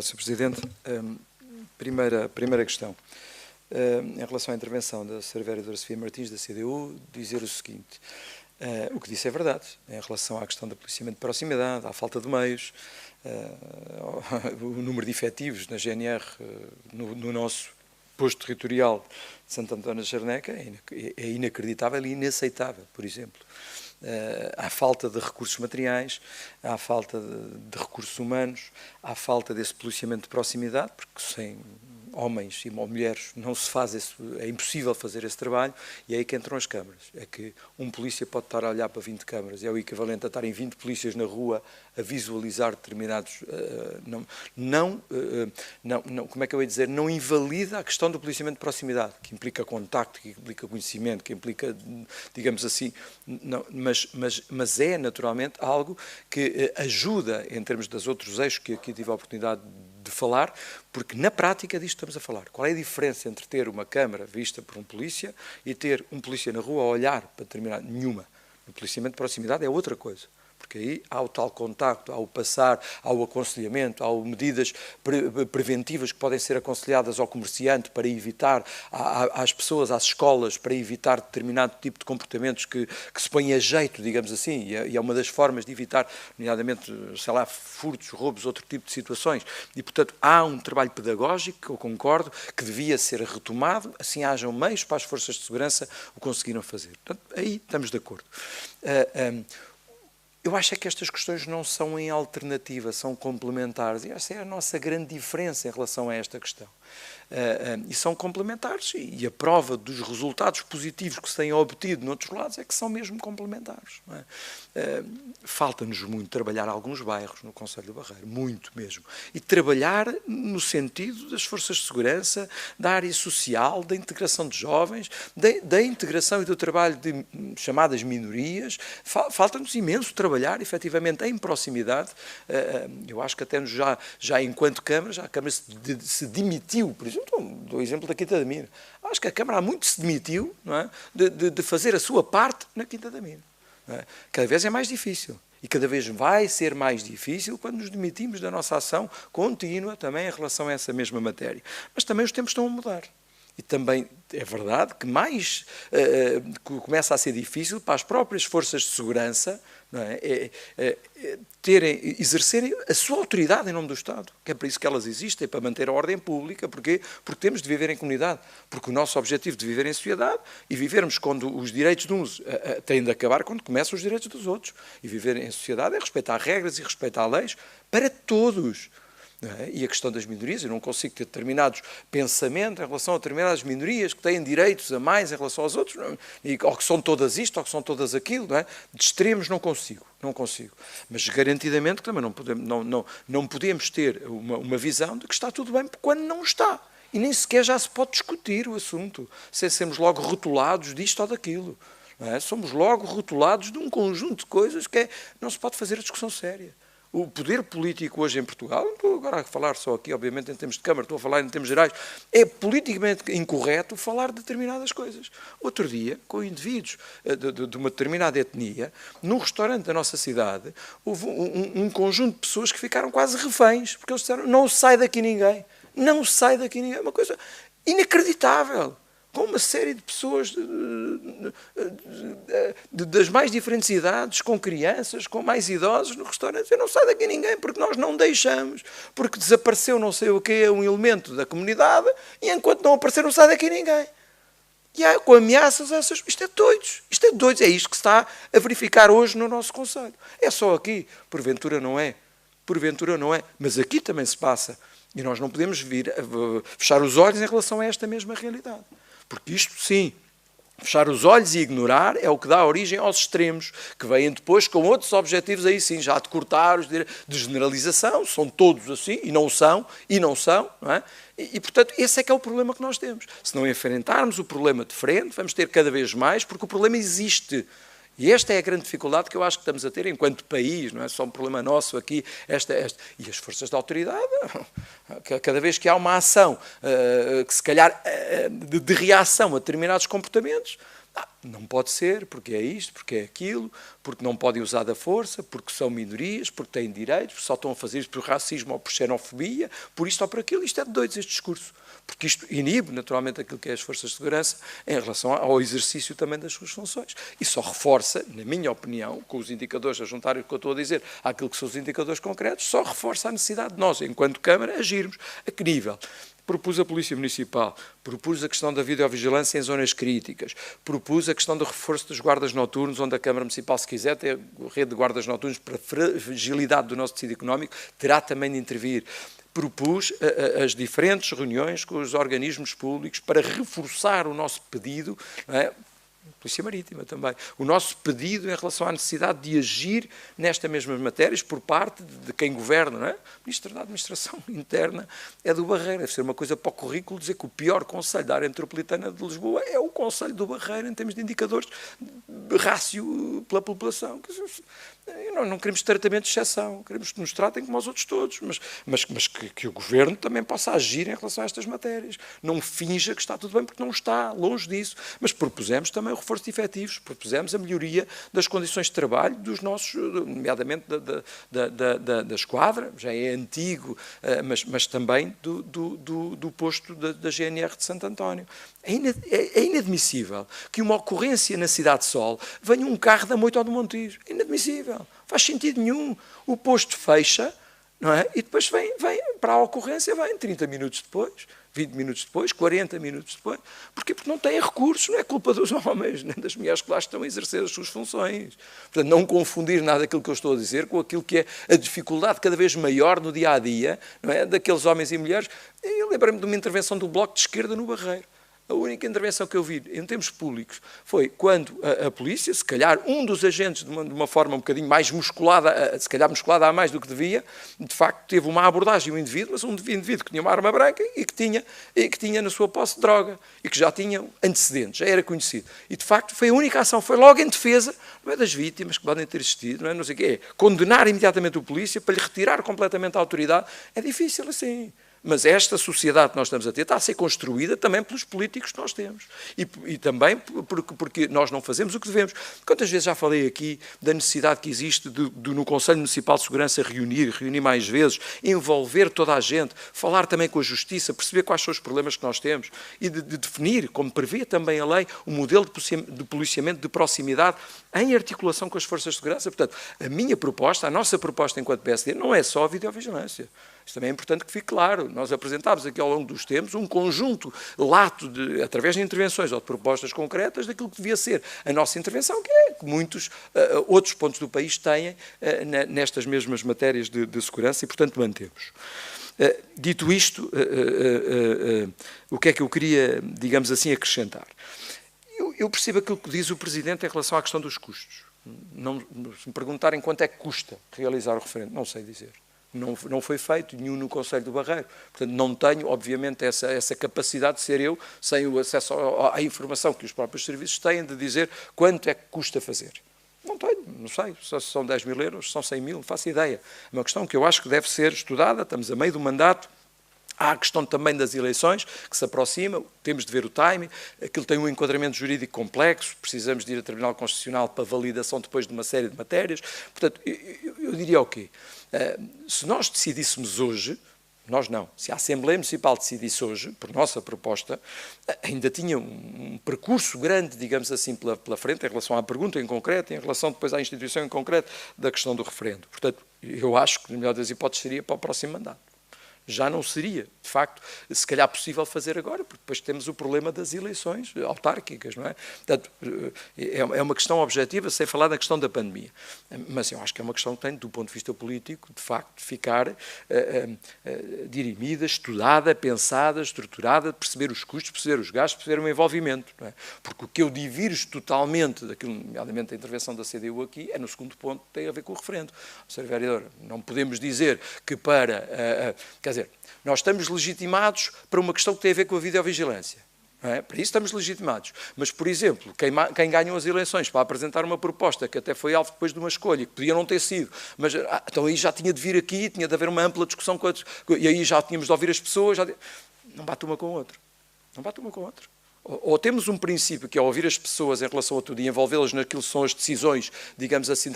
Sr. Presidente, primeira questão. Em relação à intervenção da Sra. Vereadora Sofia Martins, da CDU, dizer o seguinte: o que disse é verdade, em relação à questão do policiamento de proximidade, à falta de meios, o número de efetivos na GNR no nosso posto territorial de Santo António da Charneca é inacreditável e inaceitável, por exemplo. Há falta de recursos materiais, há falta de recursos humanos, há falta desse policiamento de proximidade, porque sem homens e mulheres não se faz é impossível fazer esse trabalho, e é aí que entram as câmaras. É que um polícia pode estar a olhar para 20 câmaras, é o equivalente a estarem 20 polícias na rua a visualizar determinados... como é que eu ia dizer? Não invalida a questão do policiamento de proximidade, que implica contacto, que implica conhecimento, que implica, digamos assim, mas é naturalmente algo que ajuda em termos dos outros eixos que aqui tive a oportunidade de falar, porque na prática disto estamos a falar. Qual é a diferença entre ter uma câmara vista por um polícia e ter um polícia na rua a olhar para determinado? Nenhuma. O policiamento de proximidade é outra coisa. Porque aí há o tal contacto, há o passar, há o aconselhamento, há medidas preventivas que podem ser aconselhadas ao comerciante para evitar, às pessoas, às escolas, para evitar determinado tipo de comportamentos que se põem a jeito, digamos assim, e é uma das formas de evitar, nomeadamente, sei lá, furtos, roubos, outro tipo de situações. E, portanto, há um trabalho pedagógico, que eu concordo, que devia ser retomado, assim hajam meios para as forças de segurança o conseguiram fazer. Portanto, aí estamos de acordo. Eu acho é que estas questões não são em alternativa, são complementares, e essa é a nossa grande diferença em relação a esta questão. E são complementares, e a prova dos resultados positivos que se têm obtido noutros lados é que são mesmo complementares. Não é? Falta-nos muito trabalhar alguns bairros no Concelho do Barreiro, muito mesmo, e trabalhar no sentido das forças de segurança, da área social, da integração de jovens, da integração e do trabalho de chamadas minorias. Falta-nos imenso trabalhar, efetivamente, em proximidade. Eu acho que até já enquanto Câmara, a Câmara se demitiu, por exemplo, dou o exemplo da Quinta da Mina. Acho que a Câmara há muito se demitiu, não é, de fazer a sua parte na Quinta da Mina. Não é? Cada vez é mais difícil. E cada vez vai ser mais difícil quando nos demitimos da nossa ação contínua também em relação a essa mesma matéria. Mas também os tempos estão a mudar. E também é verdade que mais começa a ser difícil para as próprias forças de segurança, não é? Exercerem a sua autoridade em nome do Estado, que é para isso que elas existem, para manter a ordem pública. Porquê? Porque temos de viver em comunidade, porque o nosso objetivo de viver em sociedade e vivermos quando os direitos de uns têm de acabar quando começam os direitos dos outros. E viver em sociedade é respeitar regras e respeitar leis para todos. É? E a questão das minorias, eu não consigo ter determinados pensamentos em relação a determinadas minorias que têm direitos a mais em relação aos outros, ou que são todas isto, ou que são todas aquilo, não é? De extremos não consigo. Mas garantidamente que também não podemos ter uma visão de que está tudo bem quando não está. E nem sequer já se pode discutir o assunto, sem sermos logo rotulados disto ou daquilo. Não é? Somos logo rotulados de um conjunto de coisas que não se pode fazer a discussão séria. O poder político hoje em Portugal, não estou agora a falar só aqui, obviamente, em termos de Câmara, estou a falar em termos gerais, é politicamente incorreto falar de determinadas coisas. Outro dia, com indivíduos de uma determinada etnia, num restaurante da nossa cidade, houve um conjunto de pessoas que ficaram quase reféns, porque eles disseram, não sai daqui ninguém, não sai daqui ninguém. Uma coisa inacreditável. Com uma série de pessoas das mais diferentes idades, com crianças, com mais idosos no restaurante. Não sai daqui ninguém, porque nós não deixamos, porque desapareceu não sei o que, um elemento da comunidade, e enquanto não aparecer não sai daqui ninguém. E há, com ameaças, isto é de doidos, é isto que se está a verificar hoje no nosso concelho. É só aqui, porventura não é, mas aqui também se passa, e nós não podemos vir a fechar os olhos em relação a esta mesma realidade. Porque isto, sim, fechar os olhos e ignorar é o que dá origem aos extremos, que vêm depois com outros objetivos, aí sim, já de cortar, de generalização, são todos assim, e não são, não é? E, portanto, esse é que é o problema que nós temos. Se não enfrentarmos o problema de frente, vamos ter cada vez mais, porque o problema existe. E esta é a grande dificuldade que eu acho que estamos a ter enquanto país, não é só um problema nosso aqui, e as forças de autoridade, cada vez que há uma ação que se calhar de reação a determinados comportamentos, Não pode ser, porque é isto, porque é aquilo, porque não podem usar da força, porque são minorias, porque têm direitos, porque só estão a fazer isto por racismo ou por xenofobia, por isto ou por aquilo. Isto é de doidos, este discurso. Porque isto inibe, naturalmente, aquilo que é as forças de segurança em relação ao exercício também das suas funções. E só reforça, na minha opinião, com os indicadores, a juntar o que eu estou a dizer àquilo que são os indicadores concretos, só reforça a necessidade de nós, enquanto Câmara, agirmos. A que nível? Propus a Polícia Municipal, propus a questão da videovigilância em zonas críticas, propus a questão do reforço dos guardas noturnos, onde a Câmara Municipal, se quiser ter rede de guardas noturnos para a fragilidade do nosso tecido económico, terá também de intervir. Propus as diferentes reuniões com os organismos públicos para reforçar o nosso pedido, não é? Polícia Marítima também, o nosso pedido em relação à necessidade de agir nestas mesmas matérias por parte de quem governa, não é? O Ministro da Administração Interna é do Barreiro. Deve ser uma coisa para o currículo dizer que o pior concelho da área metropolitana de Lisboa é o concelho do Barreiro em termos de indicadores de rácio pela população. Não queremos tratamento de exceção, queremos que nos tratem como os outros todos, mas que o Governo também possa agir em relação a estas matérias. Não finja que está tudo bem, porque não está, longe disso. Mas propusemos também o reforço de efetivos, propusemos a melhoria das condições de trabalho dos nossos, nomeadamente da esquadra, já é antigo, mas também do posto da GNR de Santo António. É inadmissível que uma ocorrência na Cidade de Sol venha um carro da Moita ou do Montijo. É inadmissível. Não faz sentido nenhum. O posto fecha, não é? E depois vem para a ocorrência, vem 30 minutos depois, 20 minutos depois, 40 minutos depois. Porquê? Porque não têm recursos. Não é culpa dos homens, nem das mulheres que lá estão a exercer as suas funções. Portanto, não confundir nada daquilo que eu estou a dizer com aquilo que é a dificuldade cada vez maior no dia-a-dia, não é? Daqueles homens e mulheres. Eu lembrei-me de uma intervenção do Bloco de Esquerda no Barreiro. A única intervenção que eu vi em termos públicos foi quando a polícia, se calhar um dos agentes de uma forma um bocadinho mais musculada, se calhar musculada a mais do que devia, de facto teve uma abordagem, um indivíduo, mas um indivíduo que tinha uma arma branca e que tinha na sua posse droga e que já tinha antecedentes, já era conhecido. E de facto foi a única ação, foi logo em defesa, não é das vítimas que podem ter existido, não sei o quê, é condenar imediatamente o polícia para lhe retirar completamente a autoridade. É difícil assim. Mas esta sociedade que nós estamos a ter está a ser construída também pelos políticos que nós temos. E também porque nós não fazemos o que devemos. Quantas vezes já falei aqui da necessidade que existe no Conselho Municipal de Segurança reunir mais vezes, envolver toda a gente, falar também com a Justiça, perceber quais são os problemas que nós temos e de definir, como prevê também a lei, um modelo de policiamento de proximidade em articulação com as forças de segurança. Portanto, a minha proposta, a nossa proposta enquanto PSD, não é só a videovigilância. Isto também é importante que fique claro. Nós apresentámos aqui ao longo dos tempos um conjunto lato, através de intervenções ou de propostas concretas, daquilo que devia ser a nossa intervenção, que é que muitos outros pontos do país têm nestas mesmas matérias de segurança e, portanto, mantemos. Dito isto, o que é que eu queria, digamos assim, acrescentar? Eu percebo aquilo que diz o Presidente em relação à questão dos custos. Se me perguntarem quanto é que custa realizar o referendo, não sei dizer. Não foi feito nenhum no Conselho do Barreiro. Portanto, não tenho, obviamente, essa capacidade de ser eu, sem o acesso à informação que os próprios serviços têm, de dizer quanto é que custa fazer. Não tenho, não sei, se são 10 mil euros, se são 100 mil, não faço ideia. É uma questão que eu acho que deve ser estudada, estamos a meio do mandato. Há a questão também das eleições, que se aproxima, temos de ver o timing, aquilo tem um enquadramento jurídico complexo, precisamos de ir a Tribunal Constitucional para validação depois de uma série de matérias. Portanto, eu diria o quê? Se nós decidíssemos hoje, nós não, se a Assembleia Municipal decidisse hoje, por nossa proposta, ainda tinha um percurso grande, digamos assim, pela frente, em relação à pergunta em concreto, em relação depois à instituição em concreto da questão do referendo. Portanto, eu acho que, na melhor das hipóteses, seria para o próximo mandato. Já não seria, de facto, se calhar possível fazer agora, porque depois temos o problema das eleições autárquicas, não é? Portanto, é uma questão objetiva, sem falar da questão da pandemia. Mas eu acho que é uma questão que tem, do ponto de vista político, de facto, de ficar dirimida, estudada, pensada, estruturada, perceber os custos, perceber os gastos, perceber o envolvimento, não é? Porque o que eu divirjo totalmente daquilo, nomeadamente a intervenção da CDU aqui, é no segundo ponto, que tem a ver com o referendo. Sr. Vereador, não podemos dizer que quer dizer, nós estamos legitimados para uma questão que tem a ver com a videovigilância. Não é? Para isso estamos legitimados. Mas, por exemplo, quem ganhou as eleições para apresentar uma proposta que até foi alvo depois de uma escolha, que podia não ter sido, mas então aí já tinha de vir aqui, tinha de haver uma ampla discussão e aí já tínhamos de ouvir as pessoas, não bate uma com o outro. Não bate uma com o outro. Ou temos um princípio que é ouvir as pessoas em relação a tudo e envolvê-las naquilo que são as decisões, digamos assim,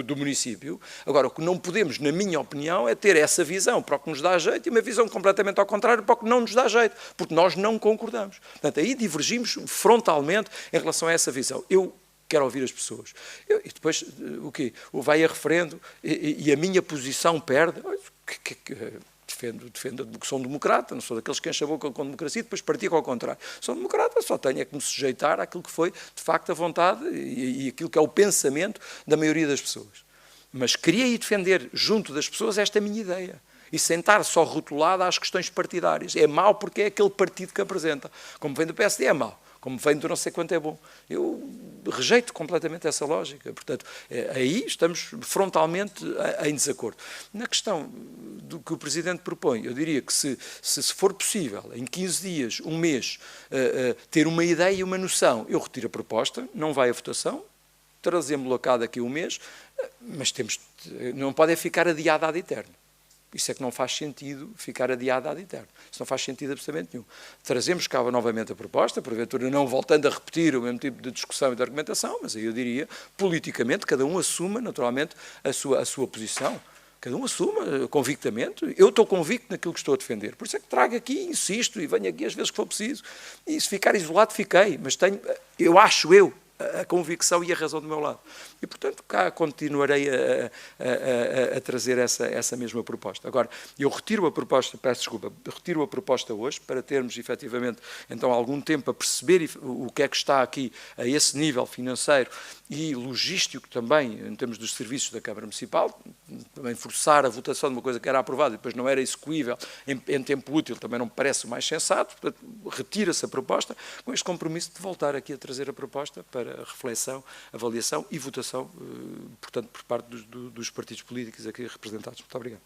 do município. Agora, o que não podemos, na minha opinião, é ter essa visão para o que nos dá jeito e uma visão completamente ao contrário para o que não nos dá jeito, porque nós não concordamos. Portanto, aí divergimos frontalmente em relação a essa visão. Eu quero ouvir as pessoas. E depois, o quê? Vai a referendo e a minha posição perde. Defendo a sou democrata, não sou daqueles que enchem a boca com a democracia e depois pratico ao contrário. Sou democrata, só tenho é que me sujeitar àquilo que foi, de facto, a vontade e aquilo que é o pensamento da maioria das pessoas. Mas queria ir defender, junto das pessoas, esta minha ideia. E sentar só rotulada às questões partidárias. É mau porque é aquele partido que apresenta. Como vem do PSD, é mau. Como vem do não sei quanto é bom. Eu rejeito completamente essa lógica. Portanto, aí estamos frontalmente em desacordo. Na questão do que o Presidente propõe, eu diria que se for possível, em 15 dias, um mês, ter uma ideia e uma noção, eu retiro a proposta, não vai à votação, trazemos-lo cá daqui a um mês, mas não pode ficar adiado ad eterno. Isso é que não faz sentido ficar adiado ad eterno. Isso não faz sentido absolutamente nenhum. Trazemos cá novamente a proposta, porventura não voltando a repetir o mesmo tipo de discussão e de argumentação, mas aí eu diria, politicamente, cada um assuma naturalmente a sua posição. Cada um assuma convictamente. Eu estou convicto naquilo que estou a defender. Por isso é que trago aqui, insisto, e venho aqui às vezes que for preciso. E se ficar isolado, fiquei. Mas eu acho a convicção e a razão do meu lado. E, portanto, cá continuarei a trazer essa mesma proposta. Agora, eu retiro a proposta, peço desculpa, retiro a proposta hoje para termos, efetivamente, então, algum tempo a perceber o que é que está aqui a esse nível financeiro e logístico também, em termos dos serviços da Câmara Municipal, também forçar a votação de uma coisa que era aprovada e depois não era execuível em tempo útil, também não me parece o mais sensato, portanto, retira-se a proposta com este compromisso de voltar aqui a trazer a proposta para reflexão, avaliação e votação, portanto, por parte dos partidos políticos aqui representados. Muito obrigado.